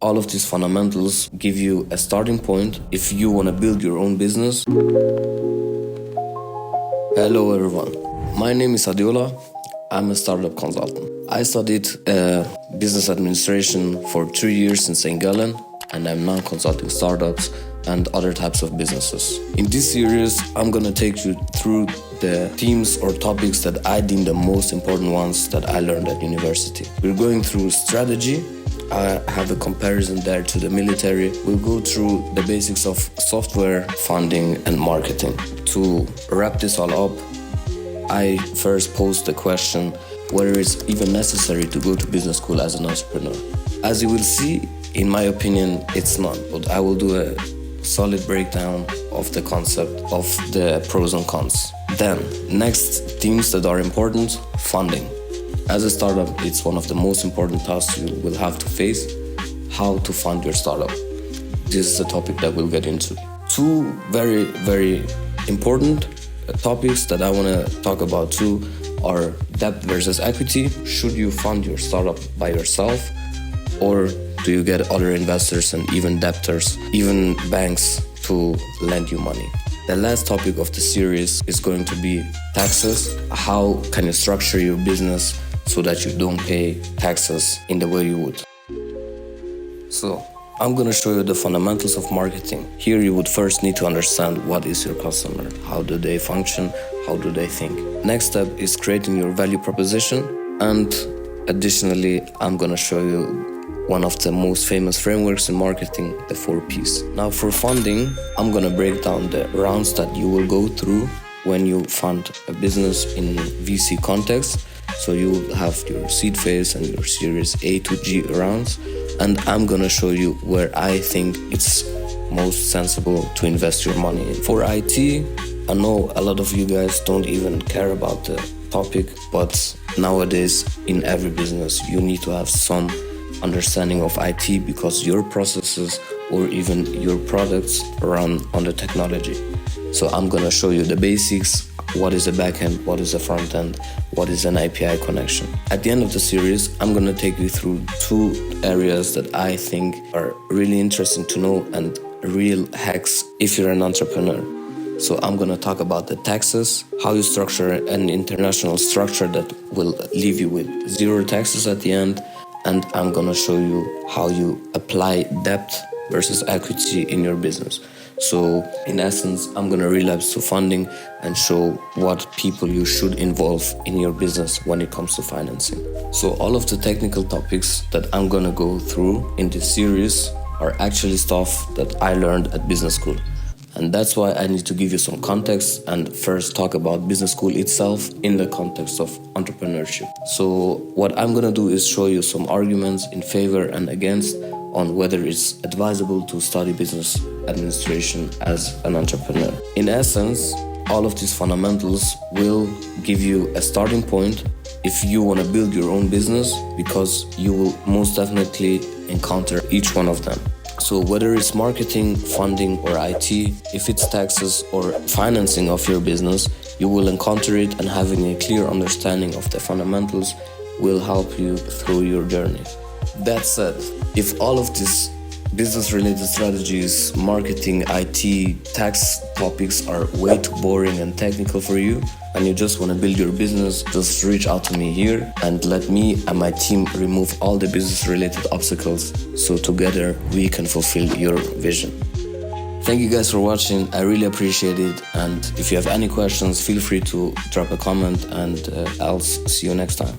All of these fundamentals give you a starting point if you want to build your own business. Hello everyone, my name is Adiola. I'm a startup consultant. I studied business administration for 2 years in St. Gallen, and I'm now consulting startups and other types of businesses. In this series, I'm gonna take you through the themes or topics that I deem the most important ones that I learned at university. We're going through strategy. I have a comparison there to the military. We'll go through the basics of software, funding, and marketing. To wrap this all up, I first posed the question whether it's even necessary to go to business school as an entrepreneur. As you will see, in my opinion, it's not, but I will do a solid breakdown of the concept of the pros and cons. Then, next themes that are important, funding. As a startup, it's one of the most important tasks you will have to face, how to fund your startup. This is a topic that we'll get into. Two very, very important topics that I want to talk about too are debt versus equity. Should you fund your startup by yourself, or do you get other investors and even debtors, even banks, to lend you money? The last topic of the series is going to be taxes. How can you structure your business so that you don't pay taxes in the way you would? So, I'm going to show you the fundamentals of marketing. Here you would first need to understand what is your customer, how do they function, how do they think. Next step is creating your value proposition, and additionally, I'm going to show you one of the most famous frameworks in marketing, the 4 Ps. Now for funding, I'm going to break down the rounds that you will go through when you fund a business in VC context. So you will have your seed phase and your series A to G rounds. And I'm gonna show you where I think it's most sensible to invest your money in. For IT, I know a lot of you guys don't even care about the topic, but nowadays in every business you need to have some understanding of IT because your processes or even your products run on the technology. So I'm gonna show you the basics. What is a backend? What is a front end? What is an API connection? At the end of the series, I'm gonna take you through 2 areas that I think are really interesting to know and real hacks if you're an entrepreneur. So I'm gonna talk about the taxes, how you structure an international structure that will leave you with 0 taxes at the end, and I'm gonna show you how you apply debt versus equity in your business. So in essence, I'm gonna relapse to funding and show what people you should involve in your business when it comes to financing. So all of the technical topics that I'm gonna go through in this series are actually stuff that I learned at business school. And that's why I need to give you some context and first talk about business school itself in the context of entrepreneurship. So what I'm gonna do is show you some arguments in favor and against on whether it's advisable to study business administration as an entrepreneur. In essence, all of these fundamentals will give you a starting point if you want to build your own business, because you will most definitely encounter each one of them. So whether it's marketing, funding, or IT, if it's taxes or financing of your business, you will encounter it, and having a clear understanding of the fundamentals will help you through your journey. That said, if all of these business-related strategies, marketing, IT, tax topics are way too boring and technical for you, and you just want to build your business, just reach out to me here and let me and my team remove all the business-related obstacles so together we can fulfill your vision. Thank you guys for watching, I really appreciate it, and if you have any questions, feel free to drop a comment, and I'll see you next time.